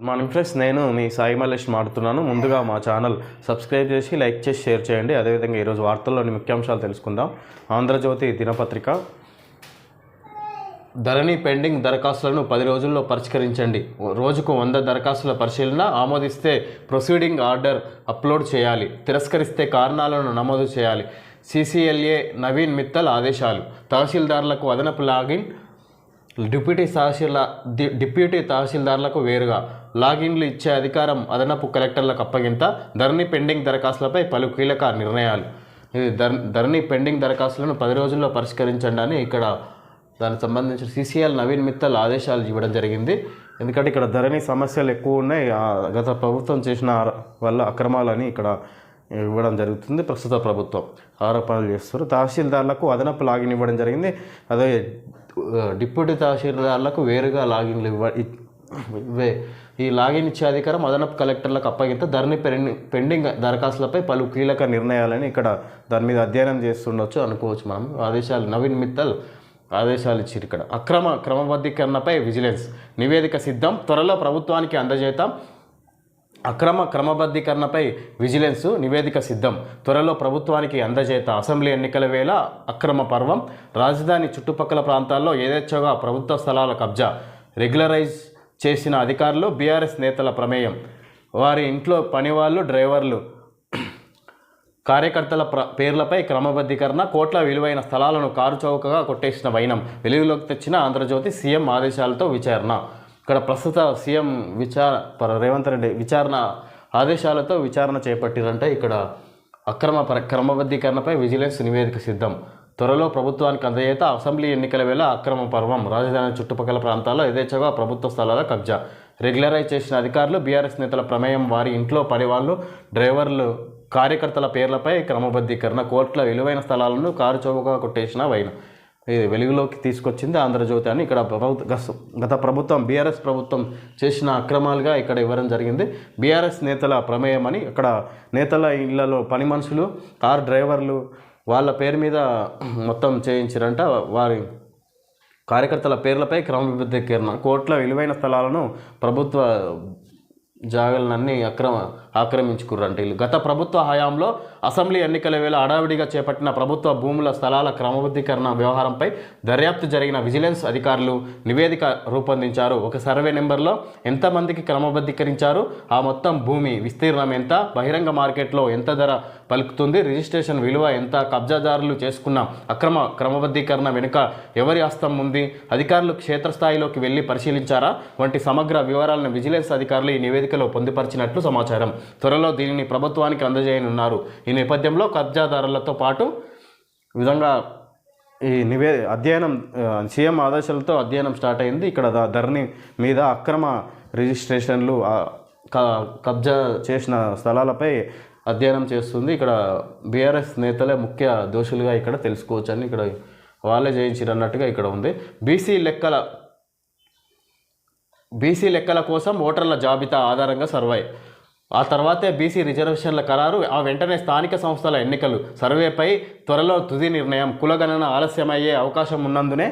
Morning friends, నేను మీ సాయి మల్లేష్ మాట్లాడుతున్నాను. ముందుగా మా ఛానల్ సబ్స్క్రైబ్ చేసి లైక్ చేసి షేర్ చేయండి. అదేవిధంగా ఈరోజు వార్తల్లోని ముఖ్యాంశాలు తెలుసుకుందాం. ఆంధ్రజ్యోతి దినపత్రిక, ధరణి పెండింగ్ దరఖాస్తులను 10 రోజుల్లో పరిష్కరించండి. రోజుకు 100 దరఖాస్తుల పరిశీలన, ఆమోదిస్తే ప్రొసీడింగ్ ఆర్డర్ అప్లోడ్ చేయాలి, తిరస్కరిస్తే కారణాలను నమోదు చేయాలి. CCLA నవీన్ మిత్తల్ ఆదేశాలు. తహసీల్దార్లకు అదనపు లాగిన్, డిప్యూటీ తహసీల్దార్లకు వేరుగా లాగిన్లు ఇచ్చే అధికారం అదనపు కలెక్టర్లకు అప్పగింత. ధరణి పెండింగ్ దరఖాస్తులపై పలు కీలక నిర్ణయాలు. ఇది ధరణి పెండింగ్ దరఖాస్తులను 10 రోజుల్లో పరిష్కరించండి అని ఇక్కడ దానికి సంబంధించిన CCL నవీన్ మిత్తల్ ఆదేశాలు ఇవ్వడం జరిగింది. ఎందుకంటే ఇక్కడ ధరణి సమస్యలు ఎక్కువ ఉన్నాయి. గత ప్రభుత్వం చేసిన వల్ల అక్రమాలని ఇక్కడ ఇవ్వడం జరుగుతుంది. ప్రస్తుత ప్రభుత్వం ఆరోపణలు చేస్తారు. తహసీల్దార్లకు అదనపు లాగిన్ ఇవ్వడం జరిగింది. అదే డిప్యూటీ తహసీల్దార్లకు వేరుగా లాగిన్లు ఇవే ఈ లాగిన్ ఇచ్చే అధికారం అదనపు కలెక్టర్లకు అప్పగింత. ధరణి పెండింగ్ దరఖాస్తులపై పలు కీలక నిర్ణయాలని ఇక్కడ దాని మీద అధ్యయనం చేస్తుండొచ్చు అనుకోవచ్చు మనం. ఆదేశాలు నవీన్ మిత్తల్ ఆదేశాలు ఇచ్చారు. ఇక్కడ క్రమబద్ధీకరణపై విజిలెన్స్ నివేదిక సిద్ధం, త్వరలో ప్రభుత్వానికి అందజేతాం. క్రమబద్ధీకరణపై విజిలెన్స్ నివేదిక సిద్ధం, త్వరలో ప్రభుత్వానికి అందజేత. అసెంబ్లీ ఎన్నికల వేళ అక్రమ పర్వం, రాజధాని చుట్టుపక్కల ప్రాంతాల్లో యథేచ్ఛగా ప్రభుత్వ స్థలాల కబ్జా, రెగ్యులరైజ్ చేసిన అధికారులు, బీఆర్ఎస్ నేతల ప్రమేయం, వారి ఇంట్లో పనివాళ్ళు, డ్రైవర్లు, కార్యకర్తల పేర్లపై క్రమబద్ధీకరణ, కోట్ల విలువైన స్థలాలను కారు చౌకగా కొట్టేసిన వైనం వెలుగులోకి తెచ్చిన ఆంధ్రజ్యోతి. సీఎం ఆదేశాలతో విచారణ. ఇక్కడ ప్రస్తుత సీఎం రేవంత్ రెడ్డి ఆదేశాలతో విచారణ చేపట్టిరంటే ఇక్కడ క్రమబద్ధీకరణపై విజిలెన్స్ నివేదిక సిద్ధం, త్వరలో ప్రభుత్వానికి అందజేత. అసెంబ్లీ ఎన్నికల వేళ అక్రమ పర్వం, రాజధాని చుట్టుపక్కల ప్రాంతాల్లో యథేచ్ఛగా ప్రభుత్వ స్థలాల కబ్జా, రెగ్యులరైజ్ చేసిన అధికారులు, బీఆర్ఎస్ నేతల ప్రమేయం, వారి ఇంట్లో పనివాళ్ళు, డ్రైవర్లు, కార్యకర్తల పేర్లపై క్రమబద్ధీకరణ, కోట్ల విలువైన స్థలాలను కారు చౌకగా కొట్టేసిన వైనం ఇది వెలుగులోకి తీసుకొచ్చింది ఆంధ్రజ్యోతి అని ఇక్కడ గత ప్రభుత్వం బీఆర్ఎస్ ప్రభుత్వం చేసిన అక్రమాలుగా ఇక్కడ ఇవ్వడం జరిగింది. బీఆర్ఎస్ నేతల ప్రమేయం అని ఇక్కడ నేతల ఇళ్లలో పని మనుషులు, కార్ డ్రైవర్లు వాళ్ళ పేరు మీద మొత్తం చేయించారంట. వారి కార్యకర్తల పేర్లపై క్రమబద్ధీకరణ, కోట్ల విలువైన స్థలాలను ప్రభుత్వ జాగాలన్నీ ఆక్రమించుకుర్రంట వీళ్ళు. గత ప్రభుత్వ హయాంలో అసెంబ్లీ ఎన్నికల వేళ హడావిడిగా చేపట్టిన ప్రభుత్వ భూముల స్థలాల క్రమబద్ధీకరణ వ్యవహారంపై దర్యాప్తు జరిగిన విజిలెన్స్ అధికారులు నివేదిక రూపొందించారు. ఒక సర్వే నెంబర్లో ఎంతమందికి క్రమబద్ధీకరించారు, ఆ మొత్తం భూమి విస్తీర్ణం ఎంత, బహిరంగ మార్కెట్లో ఎంత ధర పలుకుతుంది, రిజిస్ట్రేషన్ విలువ ఎంత, కబ్జాదారులు చేసుకున్న క్రమబద్ధీకరణ వెనుక ఎవరి హస్తం ఉంది, అధికారులు క్షేత్రస్థాయిలోకి వెళ్ళి పరిశీలించారా వంటి సమగ్ర వివరాలను విజిలెన్స్ అధికారులు ఈ నివేదికలో పొందుపరిచినట్లు సమాచారం. త్వరలో దీనిని ప్రభుత్వానికి అందజేయనున్నారు. ఈ నేపథ్యంలో కబ్జాదారులతో పాటు విధంగా ఈ అధ్యయనం సీఎం ఆదేశాలతో అధ్యయనం స్టార్ట్ అయింది. ఇక్కడ ధరణి మీద అక్రమ రిజిస్ట్రేషన్లు, కబ్జా చేసిన స్థలాలపై అధ్యయనం చేస్తుంది. ఇక్కడ బీఆర్ఎస్ నేతలే ముఖ్య దోషులుగా ఇక్కడ తెలుసుకోవచ్చు అని ఇక్కడ వాళ్ళే చేయించిరన్నట్టుగా ఇక్కడ ఉంది. బీసీ లెక్కల కోసం ఓటర్ల జాబితా ఆధారంగా సర్వే, ఆ తర్వాతే బీసీ రిజర్వేషన్ల ఖరారు, ఆ వెంటనే స్థానిక సంస్థల ఎన్నికలు. సర్వేపై త్వరలో తుది నిర్ణయం. కులగణన ఆలస్యమయ్యే అవకాశం ఉన్నందునే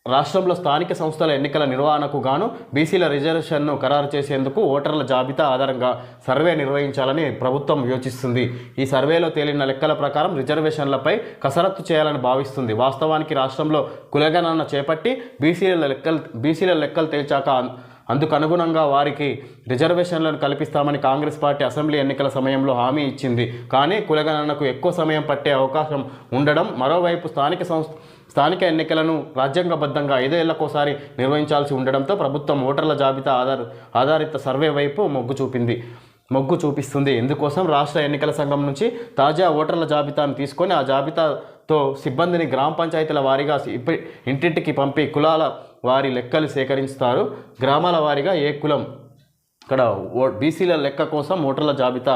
రాష్ట్రంలో స్థానిక సంస్థల ఎన్నికల నిర్వహణకు గాను బీసీల రిజర్వేషన్ను ఖరారు చేసేందుకు ఓటర్ల జాబితా ఆధారంగా సర్వే నిర్వహించాలని ప్రభుత్వం యోచిస్తుంది. ఈ సర్వేలో తేలిన లెక్కల ప్రకారం రిజర్వేషన్లపై కసరత్తు చేయాలని భావిస్తుంది. వాస్తవానికి రాష్ట్రంలో కులగణన చేపట్టి బీసీల లెక్కలు తేల్చాక అందుకు అనుగుణంగా వారికి రిజర్వేషన్లను కల్పిస్తామని కాంగ్రెస్ పార్టీ అసెంబ్లీ ఎన్నికల సమయంలో హామీ ఇచ్చింది. కానీ కులగణనకు ఎక్కువ సమయం పట్టే అవకాశం ఉండడం, మరోవైపు స్థానిక ఎన్నికలను రాజ్యాంగబద్ధంగా 5 ఏళ్లకోసారి నిర్వహించాల్సి ఉండడంతో ప్రభుత్వం ఓటర్ల జాబితా ఆధారిత సర్వే వైపు మొగ్గు చూపిస్తుంది. ఇందుకోసం రాష్ట్ర ఎన్నికల సంఘం నుంచి తాజా ఓటర్ల జాబితాను తీసుకొని ఆ జాబితాతో సిబ్బందిని గ్రామ పంచాయతీల వారీగా ఇంటింటికి పంపి కులాల వారి లెక్కలు సేకరిస్తారు. గ్రామాల వారీగా ఏ కులం, ఇక్కడ బీసీల లెక్క కోసం ఓటర్ల జాబితా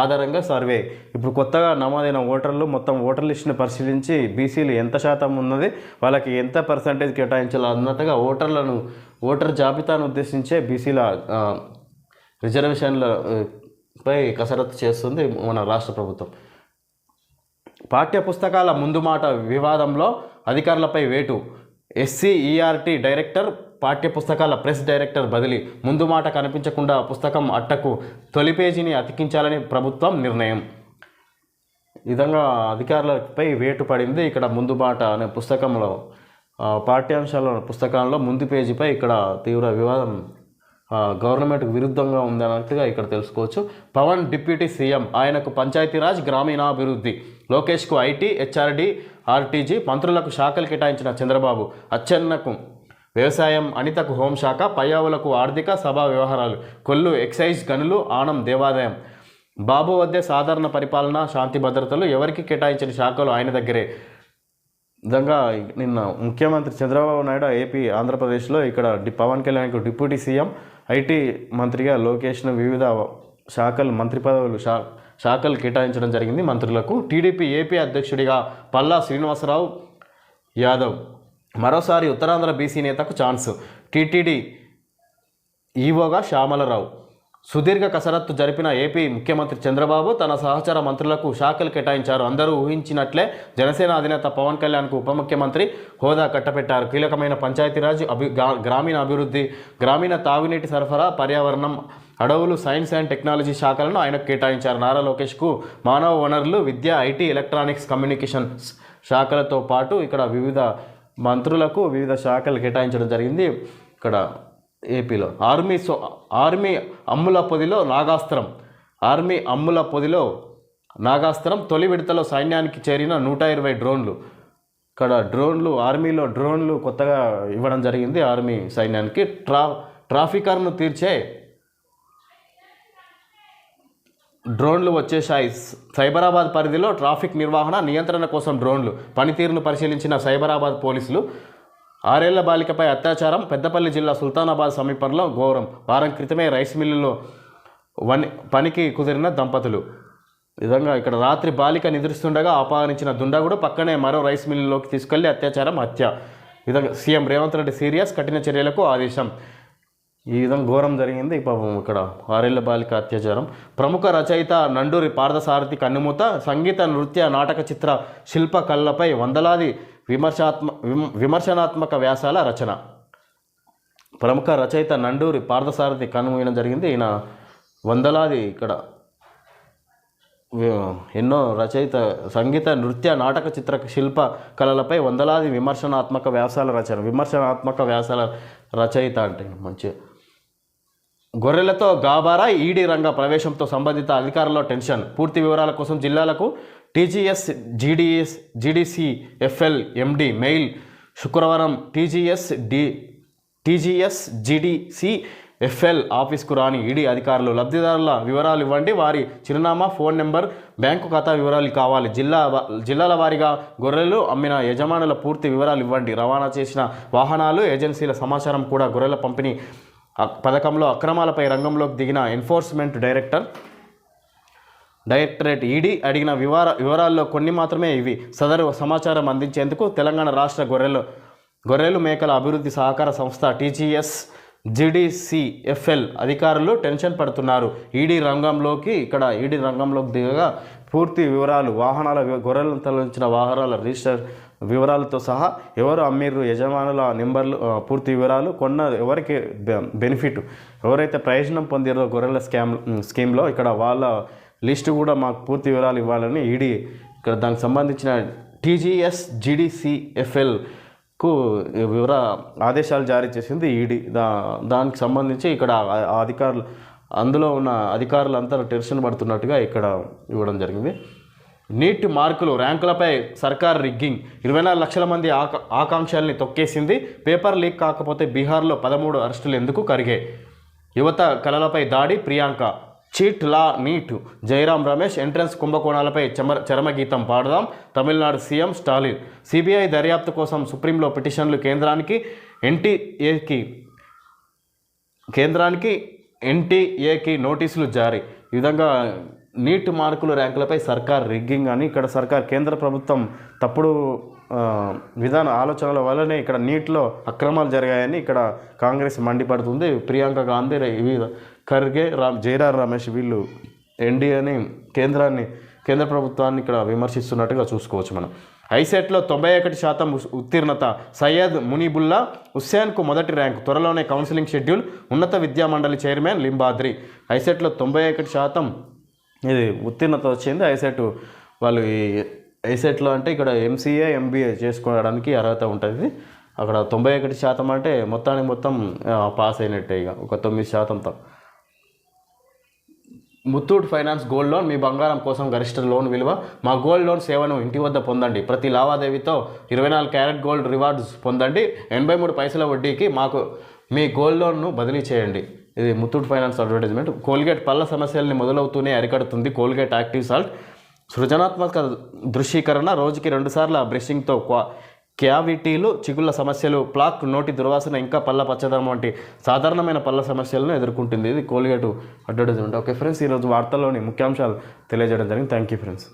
ఆధారంగా సర్వే. ఇప్పుడు కొత్తగా నమోదైన ఓటర్లు మొత్తం ఓటర్ లిస్టుని పరిశీలించి బీసీలు ఎంత శాతం ఉన్నది, వాళ్ళకి ఎంత పర్సంటేజ్ కేటాయించాలి అన్నట్టుగా ఓటర్ జాబితాను ఉద్దేశించే బీసీల రిజర్వేషన్లపై కసరత్తు చేస్తుంది మన రాష్ట్ర ప్రభుత్వం. పాఠ్య పుస్తకాల ముందు మాట వివాదంలో అధికారులపై వేటు. SCERT డైరెక్టర్ పాఠ్యపుస్తకాల ప్రెస్ డైరెక్టర్ బదిలీ, ముందు మాట కనిపించకుండా పుస్తకం అట్టకు తొలి పేజీని అతికించాలని ప్రభుత్వం నిర్ణయం. ఈ విధంగా అధికారులపై వేటు పడింది. ఇక్కడ ముందు మాట అనే పుస్తకంలో పాఠ్యాంశాల పుస్తకాల్లో ముందు పేజీపై ఇక్కడ తీవ్ర వివాదం గవర్నమెంట్కు విరుద్ధంగా ఉందన్నట్టుగా ఇక్కడ తెలుసుకోవచ్చు. పవన్ డిప్యూటీ సీఎం, ఆయనకు పంచాయతీరాజ్ గ్రామీణాభివృద్ధి, లోకేష్కు ఐటీ, హెచ్ఆర్డీ, ఆర్టీజీ, మంత్రులకు శాఖలు కేటాయించిన చంద్రబాబు, అచ్చెన్నకు వ్యవసాయం, అనితకు హోంశాఖ, పయ్యావులకు ఆర్థిక సభా వ్యవహారాలు, కొల్లు ఎక్సైజ్, గనులు, ఆనం దేవాదాయం, బాబు వద్దే సాధారణ పరిపాలన, శాంతి భద్రతలు, ఎవరికి కేటాయించిన శాఖలు ఆయన దగ్గరే. విధంగా నిన్న ముఖ్యమంత్రి చంద్రబాబు నాయుడు ఏపీ, ఆంధ్రప్రదేశ్లో ఇక్కడ పవన్ కళ్యాణ్కు డిప్యూటీ సీఎం, ఐటీ మంత్రిగా లోకేష్ను వివిధ శాఖలు మంత్రి పదవులు శాఖలు కేటాయించడం జరిగింది మంత్రులకు. టీడీపీ ఏపీ అధ్యక్షుడిగా పల్లా శ్రీనివాసరావు యాదవ్, మరోసారి ఉత్తరాంధ్ర బీసీ నేతకు ఛాన్స్. టీటీడీ ఈవోగా శ్యామలరావు. సుదీర్ఘ కసరత్తు జరిపిన ఏపీ ముఖ్యమంత్రి చంద్రబాబు తన సహచర మంత్రులకు శాఖలు కేటాయించారు. అందరూ ఊహించినట్లే జనసేన అధినేత పవన్ కళ్యాణ్కు ఉప ముఖ్యమంత్రి హోదా కట్టపెట్టారు. కీలకమైన పంచాయతీరాజ్, గ్రామీణ అభివృద్ధి, గ్రామీణ తాగునీటి సరఫరా, పర్యావరణం, అడవులు, సైన్స్ అండ్ టెక్నాలజీ శాఖలను ఆయనకు కేటాయించారు. నారా లోకేష్కు మానవ వనరులు, విద్య, ఐటీ, ఎలక్ట్రానిక్స్, కమ్యూనికేషన్స్ శాఖలతో పాటు ఇక్కడ వివిధ మంత్రులకు వివిధ శాఖలు కేటాయించడం జరిగింది. ఇక్కడ ఏపీలో ఆర్మీ అమ్ముల పొదిలో నాగాస్త్రం, ఆర్మీ అమ్ముల పొదిలో నాగాస్త్రం, తొలి విడతలో సైన్యానికి చేరిన 120 డ్రోన్లు. ఇక్కడ డ్రోన్లు, ఆర్మీలో డ్రోన్లు కొత్తగా ఇవ్వడం జరిగింది ఆర్మీ సైన్యానికి. ట్రాఫికర్ను తీర్చే డ్రోన్లు వచ్చేశాయి. సైబరాబాద్ పరిధిలో ట్రాఫిక్ నిర్వహణ, నియంత్రణ కోసం డ్రోన్లు పనితీరును పరిశీలించిన సైబరాబాద్ పోలీసులు. 6 ఏళ్ల బాలికపై అత్యాచారం, పెద్దపల్లి జిల్లా సుల్తానాబాద్ సమీపంలో ఘోరం. వారం క్రితమే రైస్ మిల్లులో పనికి కుదిరిన దంపతులు. విధంగా ఇక్కడ రాత్రి బాలిక నిద్రిస్తుండగా అపహరించిన దుండగుడు పక్కనే మరో రైస్ మిల్లులోకి తీసుకెళ్లి అత్యాచారం, హత్య. విధంగా సీఎం రేవంత్ రెడ్డి సీరియస్, కఠిన చర్యలకు ఆదేశం. ఈ విధంగా ఘోరం జరిగింది. ఇక్కడ 6 ఏళ్ల బాలిక అత్యాచారం. ప్రముఖ రచయిత నండూరి పార్థసారథి కన్నుమూత, సంగీత, నృత్య, నాటక, చిత్ర, శిల్ప కళలపై వందలాది విమర్శనాత్మక వ్యాసాల రచన. ప్రముఖ రచయిత నండూరి పార్థసారథి కన్నుమూయడం జరిగింది. ఈయన వందలాది ఇక్కడ ఎన్నో రచయిత సంగీత, నృత్య, నాటక, చిత్ర, శిల్ప కళలపై వందలాది విమర్శనాత్మక వ్యాసాల రచన. విమర్శనాత్మక వ్యాసాల రచయిత అంటే మంచి. గొర్రెలతో గాబారా, ఈడీ రంగ ప్రవేశంతో సంబంధిత అధికారుల్లో టెన్షన్. పూర్తి వివరాల కోసం జిల్లాలకు టీజీఎస్ జీడీసీఎఫ్ఎల్ ఎండి మెయిల్. శుక్రవారం టీజీఎస్ జీడీసీఎఫ్ఎల్ ఆఫీస్కు రాని ఈడీ అధికారులు. లబ్ధిదారుల వివరాలు ఇవ్వండి, వారి చిరునామా, ఫోన్ నెంబర్, బ్యాంకు ఖాతా వివరాలు కావాలి. జిల్లాల వారీగా గొర్రెలు అమ్మిన యజమానుల పూర్తి వివరాలు ఇవ్వండి. రవాణా చేసిన వాహనాలు, ఏజెన్సీల సమాచారం కూడా. గొర్రెల పంపిణీ పథకంలో అక్రమాలపై రంగంలోకి దిగిన ఎన్ఫోర్స్మెంట్ డైరెక్టరేట్ ఈడీ అడిగిన వివరాల్లో కొన్ని మాత్రమే ఇవి. సదరు సమాచారం అందించేందుకు తెలంగాణ రాష్ట్ర గొర్రెలు మేకల అభివృద్ధి సహకార సంస్థ టీజీఎస్ జీడీసీఎఫ్ఎల్ అధికారులు టెన్షన్ పడుతున్నారు. ఈడీ రంగంలోకి దిగగా పూర్తి వివరాలు, వాహనాల గొర్రెలను తరలించిన వాహనాల రిజిస్టర్ వివరాలతో సహా ఎవరు అమ్మీరు, యజమానుల నెంబర్లు, పూర్తి వివరాలు, ఎవరికి బెనిఫిట్, ఎవరైతే ప్రయోజనం పొందారో గొర్రెల స్కీమ్లో ఇక్కడ వాళ్ళ లిస్టు కూడా మాకు పూర్తి వివరాలు ఇవ్వాలని ఈడీ ఇక్కడ దానికి సంబంధించిన టీజీఎస్ జీడీసీఎఫ్ఎల్కు ఆదేశాలు జారీ చేసింది ఈడీ. దానికి సంబంధించి ఇక్కడ అధికారులు, అందులో ఉన్న అధికారులంతా టెన్షన్ పడుతున్నట్టుగా ఇక్కడ ఇవ్వడం జరిగింది. నీట్ మార్కులు, ర్యాంకులపై సర్కార్ రిగ్గింగ్. 24 లక్షల మంది ఆకాంక్షల్ని తొక్కేసింది. పేపర్ లీక్ కాకపోతే బీహార్లో 13 అరెస్టులు ఎందుకు కరిగాయి. యువత కళలపై దాడి, ప్రియాంక. చీట్ లా నీట్, జయరాం రమేష్. ఎంట్రన్స్ కుంభకోణాలపై చరమగీతం పాడదాం, తమిళనాడు సీఎం స్టాలిన్. సిబిఐ దర్యాప్తు కోసం సుప్రీంలో పిటిషన్లు. ఎన్టీఏకి నోటీసులు జారీ. ఈ విధంగా నీట్ మార్కులు, ర్యాంకులపై సర్కార్ రిగ్గింగ్ అని ఇక్కడ కేంద్ర ప్రభుత్వం తప్పుడు ఆలోచనల వల్లనే ఇక్కడ నీట్లో అక్రమాలు జరిగాయని ఇక్కడ కాంగ్రెస్ మండిపడుతుంది. ప్రియాంక గాంధీ, ఖర్గే, జయరాం రమేష్ వీళ్ళు ఎన్డీఏని కేంద్ర ప్రభుత్వాన్ని ఇక్కడ విమర్శిస్తున్నట్టుగా చూసుకోవచ్చు మనం. ఐసెట్లో 91% ఉత్తీర్ణత, సయ్యద్ మునీబుల్లా హుస్సేన్కు మొదటి ర్యాంకు, త్వరలోనే కౌన్సిలింగ్ షెడ్యూల్, ఉన్నత విద్యామండలి చైర్మన్ లింబాద్రి. ఐసెట్లో 91% ఇది ఉత్తీర్ణత వచ్చింది. ఐసెట్ వాళ్ళు ఈ ఐసెట్లో అంటే ఇక్కడ ఎంసీఏ ఎంబీఏ చేసుకోవడానికి అర్హత ఉంటుంది. అక్కడ 91% అంటే మొత్తానికి మొత్తం పాస్ అయినట్టే, ఇక ఒక 9%తో. ముత్తూట్ ఫైనాన్స్ గోల్డ్ లోన్, మీ బంగారం కోసం గరిష్ట లోన్ విలువ. మా గోల్డ్ లోన్ సేవను ఇంటి వద్ద పొందండి. ప్రతి లావాదేవీతో 24 క్యారెట్ గోల్డ్ రివార్డ్స్ పొందండి. 83 పైసల వడ్డీకి మాకు మీ గోల్డ్ లోన్ను బదిలీ చేయండి. ఇది ముత్తూట్ ఫైనాన్స్ అడ్వర్టైజ్మెంట్. కోల్గేట్ పళ్ళ సమస్యల్ని మొదలవుతూనే అరికడుతుంది. Colgate active salt. సృజనాత్మక దృశ్యీకరణ, రోజుకి 2 సార్లు బ్రషింగ్తో క్యావిటీలు, చిగుళ్ళ సమస్యలు, ప్లాక్, నోటి దుర్వాసన, ఇంకా పళ్ళ పచ్చదనం వంటి సాధారణమైన పళ్ళ సమస్యలను ఎదుర్కొంటుంది. ఇది కోల్గేట్ అడ్వర్టైజ్మెంట్. ఓకే ఫ్రెండ్స్, ఈరోజు వార్తల్లోని ముఖ్యాంశాలు తెలియజేయడం జరిగింది. Thank you friends.